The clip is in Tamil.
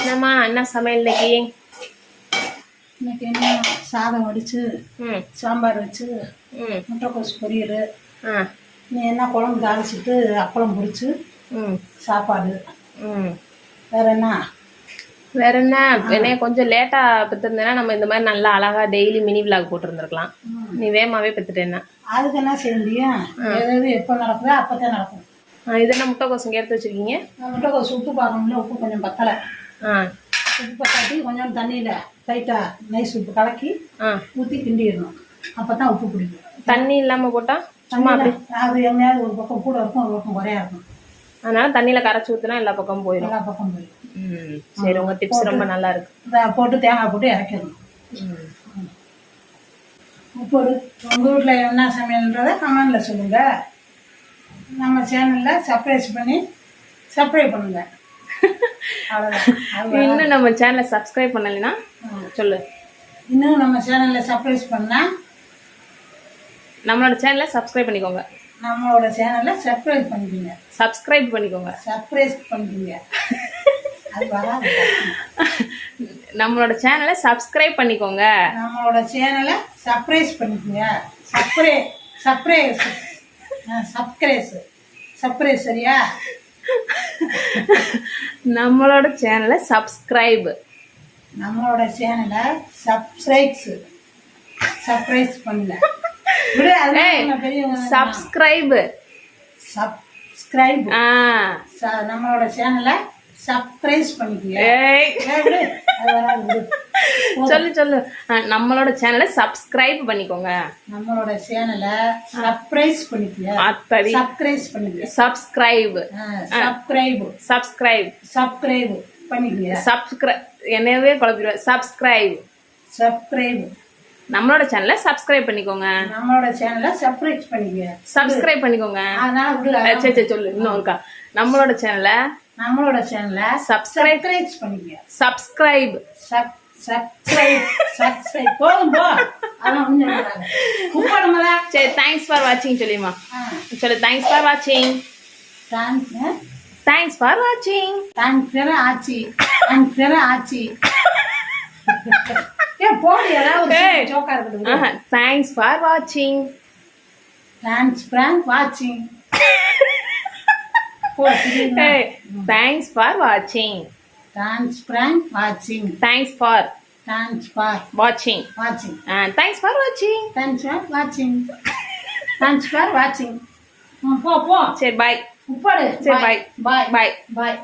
என்னம்மா என்ன சமையல் இன்னைக்கு? இன்னைக்கு என்ன சாதம் வடிச்சு சாம்பார் வச்சு முட்டைக்கோசு பொரியல். நீ என்ன குழம்பு தாளிச்சிட்டு அப்பளம் பொரிச்சு சாப்பாடு. வேற என்ன என்ன கொஞ்சம் லேட்டா பெற்றிருந்தேன்னா நம்ம இந்த மாதிரி நல்லா அழகா டெய்லி மினி விளாக் போட்டுருந்துருக்கலாம். நீ வேகமாவே பெற்றுட்டேன்னா அதுக்கு என்ன செய்ய முடியும்? எதாவது எப்போ நடக்குதோ அப்போதான் நடக்கும். இது என்ன முட்டைக்கோசு எடுத்து வச்சிருக்கீங்க? முட்டைக்கோசு உப்பு பார்க்கணும்ல, உப்பு கொஞ்சம் பத்தலை. உப்பு பத்தாட்டி கொஞ்சம் தண்ணியில் லைட்டாக நைஸ் உப்பு கலக்கி ஊற்றி கிண்டிடணும். அப்போ தான் உப்பு பிடிக்கும். தண்ணி இல்லாமல் போட்டால் சும்மா அப்படி அது எங்கேயாவது ஒரு பக்கம் கூட இருக்கும், ஒரு பக்கம் குறையா இருக்கும். அதனால தண்ணியில் கரைச்சி ஊற்றினா எல்லா பக்கமும் போயிடும். எல்லா பக்கம் போயிடும். சரி, உங்கள் டிப்ஸ் ரொம்ப நல்லா இருக்கு. போட்டு தேங்காய் போட்டு இறக்கிடணும். உப்போடு உங்கள் வீட்டில் என்ன சமையல்ன்றதை கமெண்டில் சொல்லுங்கள். நம்ம சேனலில் சப்ஸ்கிரைப் பண்ணுங்க. இன்னும் நம்ம சேனலை சப்ஸ்கிரைப் பண்ணலைன்னா சொல்லு. இன்னும் நம்ம சேனலில் சப்ஸ்கிரைப் பண்ணால் நம்மளோட சேனலை சப்ஸ்கிரைப் பண்ணிக்கோங்க. நம்மளோட சேனலை சப்ஸ்கிரைப் பண்ணிக்கோங்க. சப்ஸ்கிரைப் பண்ணிக்கோங்க. அது வராது. நம்மளோட சேனலை சப்ஸ்கிரைப் பண்ணிக்கோங்க. நம்மளோட சேனலை சப்ஸ்கிரைப் பண்ணிக்கோங்க. சப்ஸ்கிரைப் சரியா? நம்மளோட சேனலை சப்ஸ்கிரைப். நம்மளோட சேனலை சப்ஸ்கிரைப் பண்ணல. சப்ஸ்கிரைப். நம்மளோட சேனலை சப்ஸ்கிரைப் பண்ணிக்கோங்க. சொல்லு. நம்மளோட சேனலை சப்ஸ்கிரைப் பண்ணிக்கோங்க. நம்மளோட சேனலை சப்ஸ்கிரைப் பண்ணிக்கோங்க. சப்ஸ்கிரைப் பண்ணிக்கோங்க. என்னவே குழப்பிடுவேன். சப்ஸ்கிரைப். நம்மளோட சேனலை சப்ஸ்கிரைப் பண்ணிக்கோங்க. சப்ஸ்கிரைப் பண்ணிக்கோங்க. சரி சொல்லு இன்னும் இருக்கா. நம்மளோட சேனலை சப்ஸ்கிரைப் பண்ணிக்கோங்க. சப்ஸ்கிரைப். போதும் போ. சரி, தேங்க்ஸ் ஃபார் வாட்சிங் சொல்லிமா. சொல்லு தேங்க்ஸ் ஃபார் வாட்சிங். தேங்க்ஸ் ஃபார் வாட்சிங். ஆச்சி. போடு ஏதாவது ஜோக்கா இருக்குது. தேங்க்ஸ் ஃபார் வாட்சிங். தேங்க்ஸ் ஃபார் வாட்சிங். Thanks for watching. Thanks for watching. Thanks for watching. Thanks for watching. போ. சரி, bye. உப்பாடு. சரி, bye. Bye.